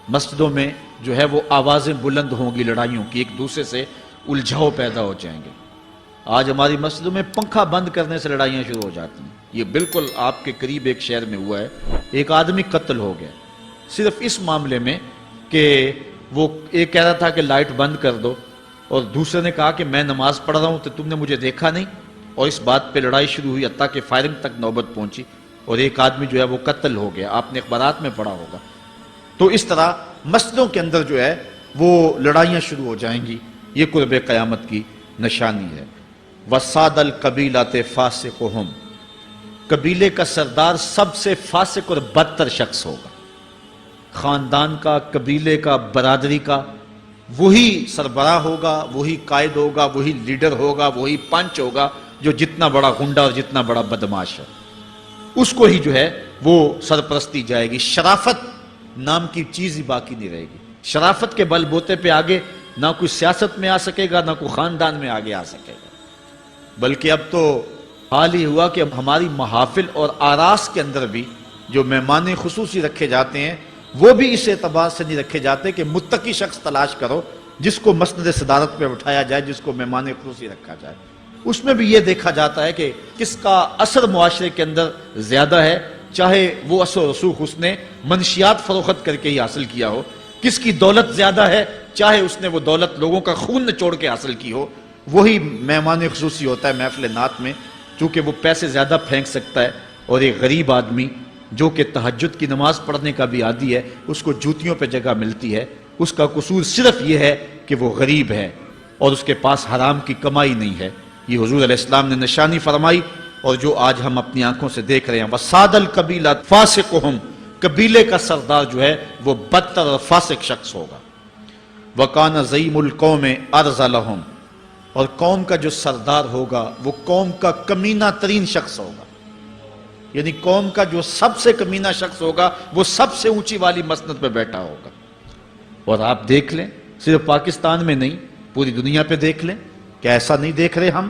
مسجدوں میں جو ہے وہ آوازیں بلند ہوں گی لڑائیوں کی، ایک دوسرے سے الجھاؤ پیدا ہو جائیں گے۔ آج ہماری مسجدوں میں پنکھا بند کرنے سے لڑائیاں شروع ہو جاتی ہیں۔ یہ بالکل آپ کے قریب ایک شہر میں ہوا ہے، ایک آدمی قتل ہو گیا صرف اس معاملے میں کہ وہ ایک کہہ رہا تھا کہ لائٹ بند کر دو، اور دوسرے نے کہا کہ میں نماز پڑھ رہا ہوں تو تم نے مجھے دیکھا نہیں، اور اس بات پہ لڑائی شروع ہوئی، حتیٰ کہ فائرنگ تک نوبت پہنچی، اور ایک آدمی جو ہے وہ قتل ہو گیا۔ آپ نے اخبارات میں پڑھا ہوگا۔ تو اس طرح مسجدوں کے اندر جو ہے وہ لڑائیاں شروع ہو جائیں گی، یہ قرب قیامت کی نشانی ہے۔ وَسَادَ الْقَبِيلَةِ فَاسِقُهُمْ، قبیلے کا سردار سب سے فاسق اور بدتر شخص ہوگا۔ خاندان کا، قبیلے کا، برادری کا وہی سربراہ ہوگا، وہی قائد ہوگا، وہی لیڈر ہوگا، وہی پنچ ہوگا جو جتنا بڑا غنڈہ اور جتنا بڑا بدماش ہے، اس کو ہی جو ہے وہ سرپرستی جائے گی۔ شرافت نام کی چیز ہی باقی نہیں رہے گی۔ شرافت کے بل بوتے پہ آگے نہ کوئی سیاست میں آ سکے گا، نہ کوئی خاندان میں آگے آ سکے گا، بلکہ اب تو حال ہی ہوا کہ ہماری محافل اور آراس کے اندر بھی جو مہمان خصوصی رکھے جاتے ہیں وہ بھی اس اعتبار سے نہیں رکھے جاتے کہ متقی شخص تلاش کرو جس کو مسند صدارت پہ اٹھایا جائے، جس کو مہمان خصوصی رکھا جائے۔ اس میں بھی یہ دیکھا جاتا ہے کہ کس کا اثر معاشرے کے اندر زیادہ ہے، چاہے وہ اثر و رسوخ اس نے منشیات فروخت کر کے ہی حاصل کیا ہو، کس کی دولت زیادہ ہے، چاہے اس نے وہ دولت لوگوں کا خون نچوڑ کے حاصل کی ہو، وہی مہمان خصوصی ہوتا ہے محفل نعت میں، چونکہ وہ پیسے زیادہ پھینک سکتا ہے۔ اور ایک غریب آدمی جو کہ تہجد کی نماز پڑھنے کا بھی عادی ہے، اس کو جوتیوں پہ جگہ ملتی ہے، اس کا قصور صرف یہ ہے کہ وہ غریب ہے اور اس کے پاس حرام کی کمائی نہیں ہے۔ یہ حضور علیہ السلام نے نشانی فرمائی، اور جو آج ہم اپنی آنکھوں سے دیکھ رہے ہیں۔ وَسَادَ الْقَبِيلَةِ فَاسِقُهُمْ، قبیلے کا سردار جو ہے وہ بدتر اور فاسق شخص ہوگا۔ وَكَانَ زَعِيمُ الْقَوْمِ أَرْذَلَهُمْ، اور قوم کا جو سردار ہوگا وہ قوم کا کمینہ ترین شخص ہوگا، یعنی قوم کا جو سب سے کمینہ شخص ہوگا وہ سب سے اونچی والی مسند پہ بیٹھا ہوگا۔ اور آپ دیکھ لیں، صرف پاکستان میں نہیں پوری دنیا پہ دیکھ لیں کہ ایسا نہیں دیکھ رہے ہم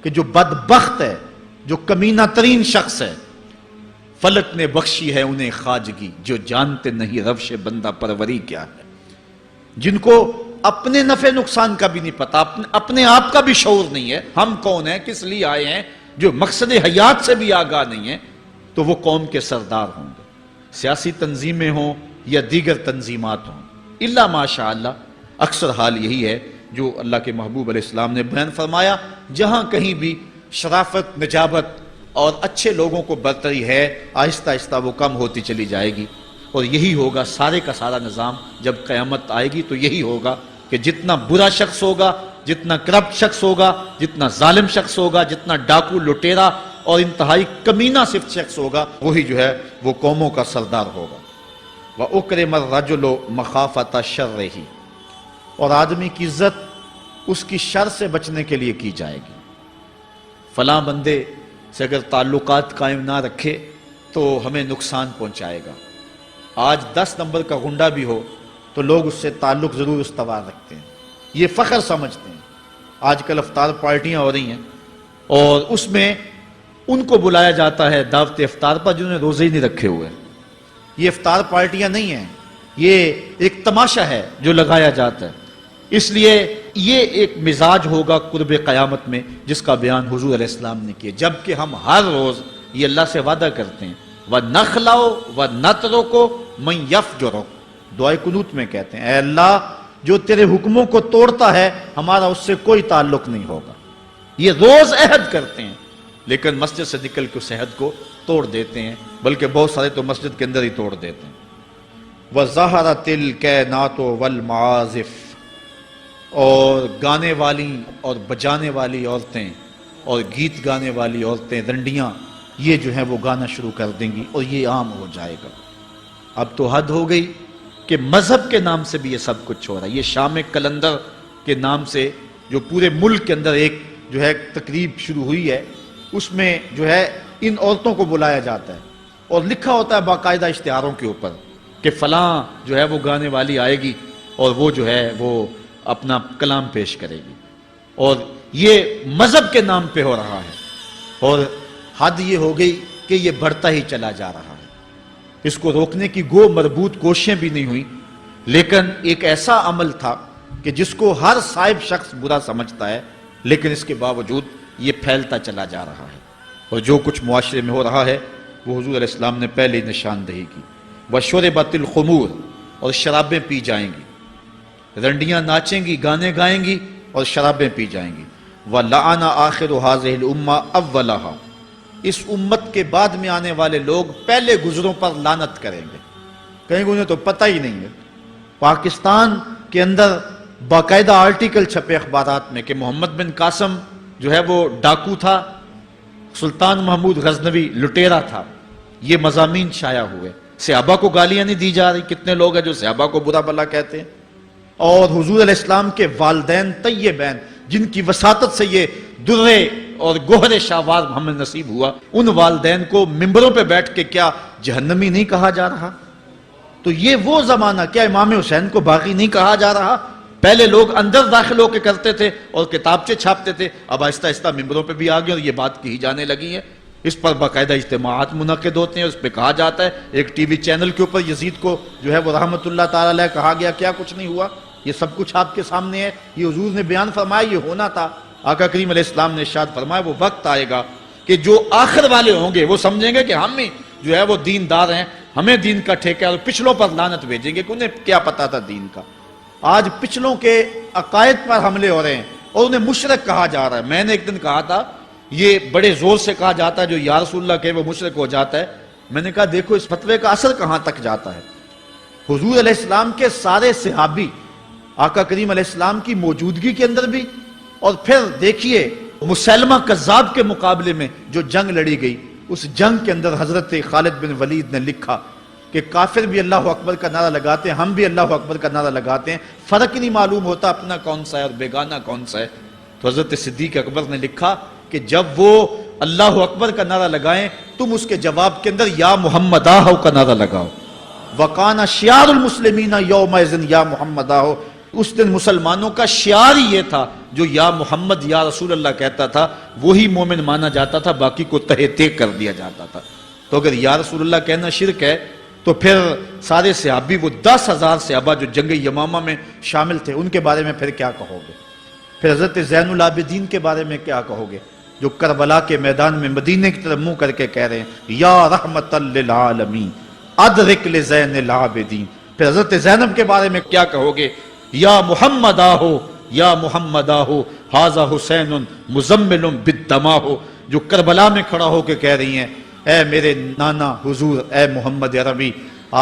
کہ جو بدبخت ہے، جو کمینہ ترین شخص ہے، فلک نے بخشی ہے انہیں خواجگی، جو جانتے نہیں روش بندہ پروری کیا ہے، جن کو اپنے نفع نقصان کا بھی نہیں پتا، اپنے آپ کا بھی شعور نہیں ہے، ہم کون ہیں، کس لیے آئے ہیں، جو مقصد حیات سے بھی آگاہ نہیں ہے، تو وہ قوم کے سردار ہوں گے، سیاسی تنظیمیں ہوں یا دیگر تنظیمات ہوں، الا ماشاء اللہ۔ اکثر حال یہی ہے جو اللہ کے محبوب علیہ السلام نے بیان فرمایا، جہاں کہیں بھی شرافت، نجابت اور اچھے لوگوں کو برتری ہے، آہستہ آہستہ وہ کم ہوتی چلی جائے گی، اور یہی ہوگا سارے کا سارا نظام جب قیامت آئے گی، تو یہی ہوگا کہ جتنا برا شخص ہوگا، جتنا کرپٹ شخص ہوگا، جتنا ظالم شخص ہوگا، جتنا ڈاکو لٹیرا اور انتہائی کمینہ صفت شخص ہوگا، وہی جو ہے وہ قوموں کا سردار ہوگا۔ وَأُكْرِمَ الرَّجُلُ مَخَافَةَ شَرِّهِ، اور آدمی کی عزت اس کی شر سے بچنے کے لیے کی جائے گی۔ فلاں بندے سے اگر تعلقات قائم نہ رکھے تو ہمیں نقصان پہنچائے گا۔ آج 10 نمبر کا گنڈا بھی ہو تو لوگ اس سے تعلق ضرور استوار رکھتے ہیں، یہ فخر سمجھتے ہیں۔ آج کل افطار پارٹیاں ہو رہی ہیں اور اس میں ان کو بلایا جاتا ہے دعوت افطار پر جنہوں نے روزے ہی نہیں رکھے ہوئے۔ یہ افطار پارٹیاں نہیں ہیں، یہ ایک تماشا ہے جو لگایا جاتا ہے۔ اس لیے یہ ایک مزاج ہوگا قرب قیامت میں جس کا بیان حضور علیہ السلام نے کیا، جبکہ ہم ہر روز یہ اللہ سے وعدہ کرتے ہیں وَنَخْلَعُ وَنَتْرُكُ مَن يَفْجُرُكَ، دعائے قنوت میں کہتے ہیں اے اللہ جو تیرے حکموں کو توڑتا ہے ہمارا اس سے کوئی تعلق نہیں ہوگا۔ یہ روز عہد کرتے ہیں لیکن مسجد سے نکل کے اس عہد کو توڑ دیتے ہیں، بلکہ بہت سارے تو مسجد کے اندر ہی توڑ دیتے ہیں۔ وَظَهَرَتِ الْكَيْنَاتُ وَالْمَعَازِفُ، اور گانے والی اور بجانے والی عورتیں اور گیت گانے والی عورتیں، رنڈیاں، یہ جو ہیں وہ گانا شروع کر دیں گی اور یہ عام ہو جائے گا۔ اب تو حد ہو گئی کہ مذہب کے نام سے بھی یہ سب کچھ ہو رہا ہے۔ یہ شام کلندر کے نام سے جو پورے ملک کے اندر ایک جو ہے تقریب شروع ہوئی ہے، اس میں جو ہے ان عورتوں کو بلایا جاتا ہے اور لکھا ہوتا ہے باقاعدہ اشتہاروں کے اوپر کہ فلاں جو ہے وہ گانے والی آئے گی اور وہ جو ہے وہ اپنا کلام پیش کرے گی، اور یہ مذہب کے نام پہ ہو رہا ہے۔ اور حد یہ ہو گئی کہ یہ بڑھتا ہی چلا جا رہا ہے۔ اس کو روکنے کی گو مربوط کوششیں بھی نہیں ہوئی، لیکن ایک ایسا عمل تھا کہ جس کو ہر صاحب شخص برا سمجھتا ہے، لیکن اس کے باوجود یہ پھیلتا چلا جا رہا ہے۔ اور جو کچھ معاشرے میں ہو رہا ہے وہ حضور علیہ السلام نے پہلے ہی نشاندہی کی۔ وَشُرِبَتِ الْخُمُورُ، اور شرابیں پی جائیں گی، رنڈیاں ناچیں گی، گانے گائیں گی اور شرابیں پی جائیں گی۔ وَلَعَنَ آخِرُ هَذِهِ الْأُمَّةِ أَوَّلَهَا، اس امت کے بعد میں آنے والے لوگ پہلے گزروں پر لعنت کریں گے، کہیں گے انہیں تو پتہ ہی نہیں ہے۔ پاکستان کے اندر باقاعدہ آرٹیکل چھپے اخبارات میں کہ محمد بن قاسم جو ہے وہ ڈاکو تھا، سلطان محمود غزنوی لٹیرا تھا، یہ مضامین شائع ہوئے۔ صحابہ کو گالیاں نہیں دی جا رہی، کتنے لوگ ہیں جو صحابہ کو برا بھلا کہتے ہیں، اور حضور علیہ السلام کے والدین طیبین جن کی وساطت سے یہ درے اور گوہر شاہوار ہمیں نصیب ہوا، ان والدین کو ممبروں پہ بیٹھ کے کیا جہنمی نہیں کہا جا رہا؟ تو یہ وہ زمانہ، کیا امام حسین کو باغی نہیں کہا جا رہا؟ پہلے لوگ اندر داخل ہو کے کرتے تھے اور کتابچے چھاپتے تھے، اب آہستہ آہستہ ممبروں پہ بھی آ گئے اور یہ بات کہی جانے لگی ہے۔ اس پر باقاعدہ اجتماعات منعقد ہوتے ہیں، اس پہ کہا جاتا ہے۔ ایک ٹی وی چینل کے اوپر یزید کو جو ہے وہ رحمت اللہ تعالی علیہ کہا گیا، کیا کچھ نہیں ہوا، یہ سب کچھ آپ کے سامنے ہے، یہ حضور نے بیان فرمایا، یہ ہونا تھا۔ آقا کریم علیہ السلام نے ارشاد فرمایا وہ وقت آئے گا کہ جو آخر والے ہوں گے وہ سمجھیں گے کہ ہم ہی جو ہے وہ دیندار ہیں، ہمیں دین کا ٹھیکہ، اور پچھلوں پر لعنت بھیجیں گے کہ انہیں کیا پتا تھا دین کا۔ آج پچھلوں کے عقائد پر حملے ہو رہے ہیں اور انہیں مشرک کہا جا رہا ہے۔ میں نے ایک دن کہا تھا یہ بڑے زور سے کہا جاتا ہے جو یا رسول اللہ کہے وہ مشرک ہو جاتا ہے۔ میں نے کہا دیکھو اس فتوے کا اثر کہاں تک جاتا ہے۔ حضور علیہ السلام کے سارے صحابی آقا کریم علیہ السلام کی موجودگی کے اندر بھی، اور پھر دیکھیے مسلمہ کذاب کے مقابلے میں جو جنگ لڑی گئی، اس جنگ کے اندر حضرت خالد بن ولید نے لکھا کہ کافر بھی اللہ اکبر کا نعرہ لگاتے ہیں، ہم بھی اللہ اکبر کا نعرہ لگاتے ہیں، فرق ہی نہیں معلوم ہوتا اپنا کون سا ہے اور بیگانہ کون سا ہے۔ تو حضرت صدیق اکبر نے لکھا کہ جب وہ اللہ اکبر کا نعرہ لگائیں تم اس کے جواب کے اندر یا محمد آہو کا نعرہ لگاؤ۔ وَقَانَ شِعَارُ الْمُسْلِمِينَ يَوْمَئِذٍ یا محمد آہو، اس دن مسلمانوں کا شعار ہی یہ تھا، جو یا محمد یا رسول اللہ کہتا تھا وہی مومن مانا جاتا تھا، باقی کو تہہ تیگ کر دیا جاتا تھا۔ تو اگر یا رسول اللہ کہنا شرک ہے تو پھر سارے صحابی، وہ 10,000 صحابہ جو جنگ یمامہ میں شامل تھے، ان کے بارے میں پھر کیا کہو گے؟ پھر حضرت زین العابدین کے بارے میں کیا کہو گے جو کربلا کے میدان میں مدینے کی طرف منہ کر کے کہہ رہے ہیں یا رحمت للعالمین ادرک لزین العابدین؟ پھر حضرت زینب کے بارے میں کیا کہو گے؟ یا محمد آہو یا محمد آہو ھذا حسین مزمل بالدماء، جو کربلا میں کھڑا ہو کے کہہ رہی ہیں اے میرے نانا حضور، اے محمد عربی،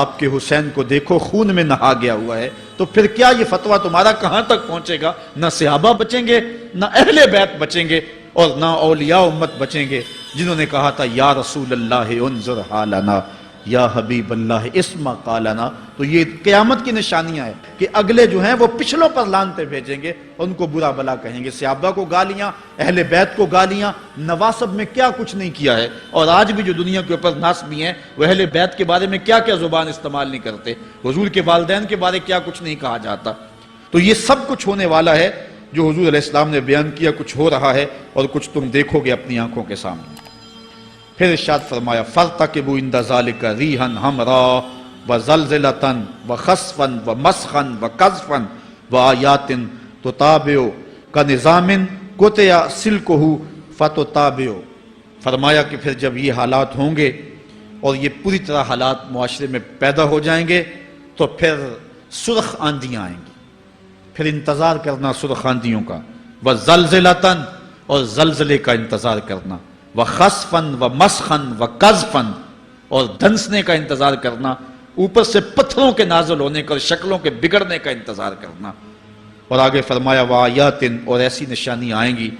آپ کے حسین کو دیکھو خون میں نہا گیا ہوا ہے۔ تو پھر کیا یہ فتویٰ تمہارا کہاں تک پہنچے گا؟ نہ صحابہ بچیں گے، نہ اہل بیت بچیں گے، اور نہ اولیاء امت بچیں گے، جنہوں نے کہا تھا یا رسول اللہ انظر حالنا، یا حبیب اللہ اسما قالنا. تو یہ قیامت کی نشانیاں ہیں کہ اگلے جو ہیں وہ پچھلوں پر لانتے بھیجیں گے، ان کو برا بلا کہیں گے، صحابہ کو گالیاں، اہل بیت کو گالیاں، نواسب میں کیا کچھ نہیں کیا ہے. اور آج بھی جو دنیا کے اوپر ناسبی ہیں وہ اہل بیت کے بارے میں کیا کیا زبان استعمال نہیں کرتے، حضور کے والدین کے بارے کیا کچھ نہیں کہا جاتا. تو یہ سب کچھ ہونے والا ہے جو حضور علیہ السلام نے بیان کیا، کچھ ہو رہا ہے اور کچھ تم دیکھو گے اپنی آنکھوں کے سامنے. پھر ارشاد فرمایا فَارْتَقِبُوا عِنْدَ ذَلِكَ رِيحًا حَمْرَاءَ وَزَلْزَلَةً وَخَسْفًا وَمَسْخًا وَقَذْفًا وَآيَاتٍ تُتَابِعُ كَنِظَامٍ قُطِعَ سِلْكُهُ فَتُتَابِعُ. فرمایا کہ پھر جب یہ حالات ہوں گے اور یہ پوری طرح حالات معاشرے میں پیدا ہو جائیں گے تو پھر سرخ آندیاں آئیں گی، پھر انتظار کرنا سرخ آندیوں کا. وَزَلْزَلَةً اور زلزلے کا انتظار کرنا، وَخَسْفًا وَمَسْخًا وَقَذْفًا اور دھنسنے کا انتظار کرنا، اوپر سے پتھروں کے نازل ہونے کا اور شکلوں کے بگڑنے کا انتظار کرنا. اور آگے فرمایا وَآيَاتٍ اور ایسی نشانیاں آئیں گی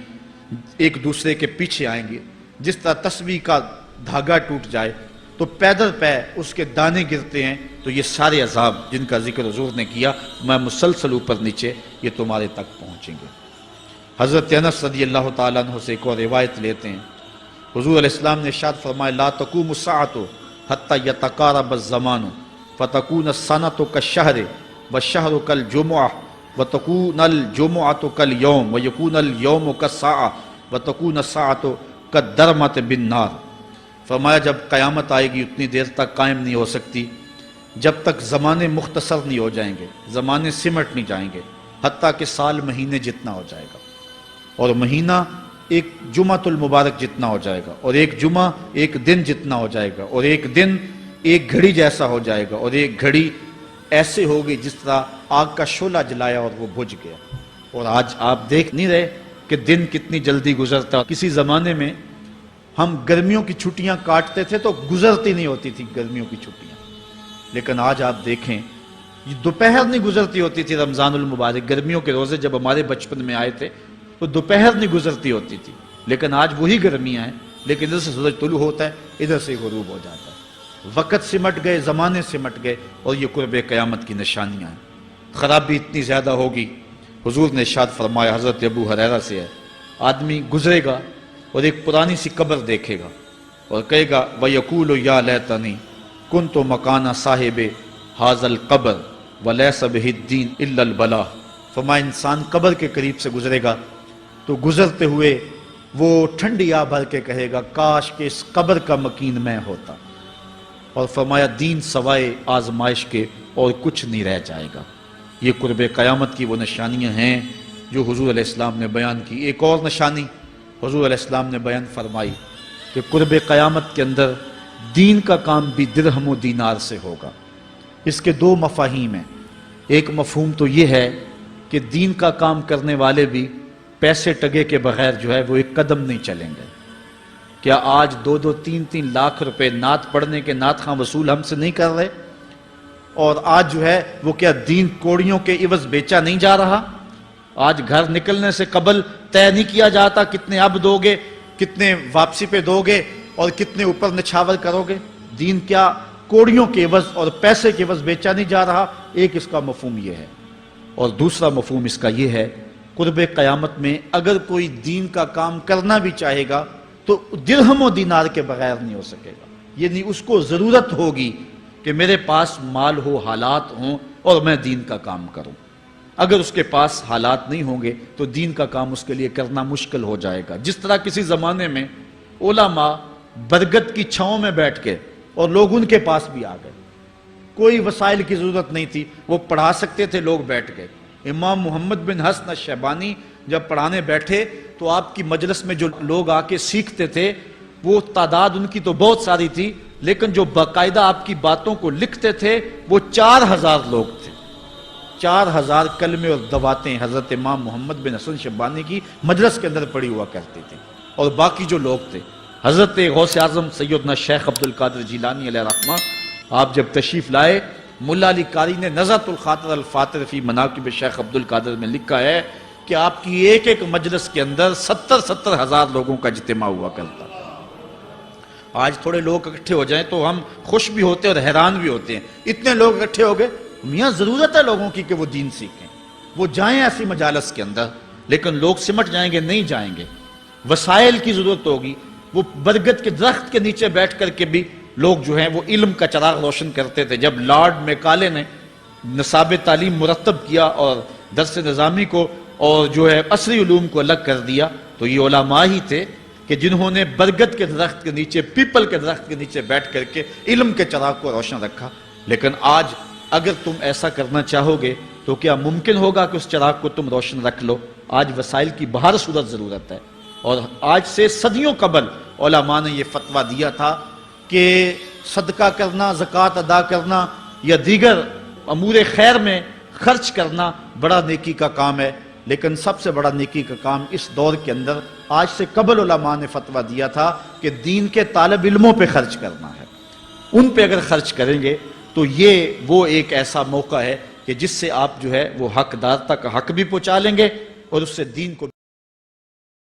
ایک دوسرے کے پیچھے آئیں گی، جس طرح تسبیح کا دھاگا ٹوٹ جائے تو پیدل پہ اس کے دانے گرتے ہیں. تو یہ سارے عذاب جن کا ذکر حضور نے کیا میں مسلسل اوپر نیچے یہ تمہارے تک پہنچیں گے. حضرت انس رضی اللہ تعالیٰ عنہ سے ایک اور روایت لیتے ہیں، حضور علیہ السلام نے ارشاد فرمایا لا تقوم الساعة حتى يتقارب الزمان فتكون السنة كالشهر والشهر كالجمعة وتكون الجمعة كاليوم ويكون اليوم كالساعة وتكون الساعة كالدرمة بالنار. فرمایا جب قیامت آئے گی اتنی دیر تک قائم نہیں ہو سکتی جب تک زمانے مختصر نہیں ہو جائیں گے، زمانے سمٹ نہیں جائیں گے، حتیٰ کہ سال مہینے جتنا ہو جائے گا، اور مہینہ ایک جمعۃ المبارک جتنا ہو جائے گا، اور ایک جمعہ ایک دن جتنا ہو جائے گا، اور ایک دن ایک گھڑی جیسا ہو جائے گا، اور ایک گھڑی ایسے ہوگی جس طرح آگ کا شعلہ جلایا اور وہ بجھ گیا. اور آج آپ دیکھ نہیں رہے کہ دن کتنی جلدی گزرتا. کسی زمانے میں ہم گرمیوں کی چھٹیاں کاٹتے تھے تو گزرتی نہیں ہوتی تھی گرمیوں کی چھٹیاں، لیکن آج آپ دیکھیں یہ دوپہر نہیں گزرتی ہوتی تھی. رمضان المبارک گرمیوں کے روزے جب ہمارے بچپن میں آئے تھے تو دوپہر نہیں گزرتی ہوتی تھی، لیکن آج وہی گرمیاں ہیں، لیکن ادھر سے سورج طلوع ہوتا ہے ادھر سے غروب ہو جاتا ہے. وقت سمٹ گئے، زمانے سمٹ گئے، اور یہ قرب قیامت کی نشانیاں ہیں. خرابی اتنی زیادہ ہوگی. حضور نے ارشاد فرمایا حضرت ابو ہریرہ سے ہے، آدمی گزرے گا اور ایک پرانی سی قبر دیکھے گا اور کہے گا وَيَقُولُ يَا لَيْتَنِي كُنْتُ مَكَانَ صَاحِبِ هَذَا الْقَبْرِ وَلَيْسَ بِهِ الدِّينُ إِلَّا الْبَلَاغُ. فرمایا انسان قبر کے قریب سے گزرے گا تو گزرتے ہوئے وہ ٹھنڈی آہ بھر کے کہے گا کاش کہ اس قبر کا مکین میں ہوتا. اور فرمایا دین سوائے آزمائش کے اور کچھ نہیں رہ جائے گا. یہ قرب قیامت کی وہ نشانیاں ہیں جو حضور علیہ السلام نے بیان کی. ایک اور نشانی حضور علیہ السلام نے بیان فرمائی کہ قرب قیامت کے اندر دین کا کام بھی درہم و دینار سے ہوگا. اس کے دو مفاہیم ہیں. ایک مفہوم تو یہ ہے کہ دین کا کام کرنے والے بھی پیسے ٹگے کے بغیر جو ہے وہ ایک قدم نہیں چلیں گے. کیا آج 2-3 لاکھ روپے نعت پڑھنے کے نعت خواں وصول ہم سے نہیں کر رہے؟ اور آج جو ہے وہ کیا دین کوڑیوں کے عوض بیچا نہیں جا رہا؟ آج گھر نکلنے سے قبل طے نہیں کیا جاتا کتنے اب دو گے، کتنے واپسی پہ دو گے اور کتنے اوپر نچھاور کرو گے؟ دین کیا کوڑیوں کے عوض اور پیسے کے عوض بیچا نہیں جا رہا؟ ایک اس کا مفہوم یہ ہے. اور دوسرا مفہوم اس کا یہ ہے قرب قیامت میں اگر کوئی دین کا کام کرنا بھی چاہے گا تو درہم و دینار کے بغیر نہیں ہو سکے گا. یعنی اس کو ضرورت ہوگی کہ میرے پاس مال ہو، حالات ہوں اور میں دین کا کام کروں. اگر اس کے پاس حالات نہیں ہوں گے تو دین کا کام اس کے لیے کرنا مشکل ہو جائے گا. جس طرح کسی زمانے میں علماء برگد کی چھاؤں میں بیٹھ کے اور لوگ ان کے پاس بھی آ گئے، کوئی وسائل کی ضرورت نہیں تھی، وہ پڑھا سکتے تھے، لوگ بیٹھ گئے. امام محمد بن حسن الشیبانی جب پڑھانے بیٹھے تو آپ کی مجلس میں جو لوگ آ کے سیکھتے تھے وہ تعداد ان کی تو بہت ساری تھی، لیکن جو باقاعدہ آپ کی باتوں کو لکھتے تھے وہ 4000 لوگ تھے. 4000 کلمے اور دواتیں حضرت امام محمد بن حسن شیبانی کی مجلس کے اندر پڑھی ہوا کرتی تھی. اور باقی جو لوگ تھے حضرت غوث اعظم سیدنا شیخ عبد القادر جیلانی علیہ رحمہ، آپ جب تشریف لائے ملا علی قاری نے نزہۃ الخاطر الفاتر فی مناقب شیخ عبد القادر میں لکھا ہے کہ آپ کی ایک ایک مجلس کے اندر 70 ہزار لوگوں کا اجتماع ہوا کرتا. آج تھوڑے لوگ اکٹھے ہو جائیں تو ہم خوش بھی ہوتے ہیں اور حیران بھی ہوتے ہیں، اتنے لوگ اکٹھے ہو گئے۔ میاں ضرورت ہے لوگوں کی کہ وہ دین سیکھیں، وہ جائیں ایسی مجالس کے اندر، لیکن لوگ سمٹ جائیں گے، نہیں جائیں گے۔ وسائل کی ضرورت ہوگی، وہ برگد کے درخت کے نیچے بیٹھ کر کے بھی لوگ جو ہیں وہ علم کا چراغ روشن کرتے تھے۔ جب لارڈ میکالے نے نصاب تعلیم مرتب کیا اور درس نظامی کو اور جو ہے عصری علوم کو الگ کر دیا، تو یہ علماء ہی تھے کہ جنہوں نے برگد کے درخت کے نیچے، پیپل کے درخت کے نیچے بیٹھ کر کے علم کے چراغ کو روشن رکھا۔ لیکن آج اگر تم ایسا کرنا چاہو گے تو کیا ممکن ہوگا کہ اس چراغ کو تم روشن رکھ لو؟ آج وسائل کی بہر صورت ضرورت ہے، اور آج سے صدیوں قبل علماء نے یہ فتویٰ دیا تھا کہ صدقہ کرنا، زکوٰۃ ادا کرنا یا دیگر امور خیر میں خرچ کرنا بڑا نیکی کا کام ہے، لیکن سب سے بڑا نیکی کا کام اس دور کے اندر آج سے قبل علماء نے فتویٰ دیا تھا کہ دین کے طالب علموں پہ خرچ کرنا ہے۔ ان پہ اگر خرچ کریں گے تو یہ وہ ایک ایسا موقع ہے کہ جس سے آپ جو ہے وہ حقدار تک حق بھی پہنچا لیں گے اور اس سے دین کو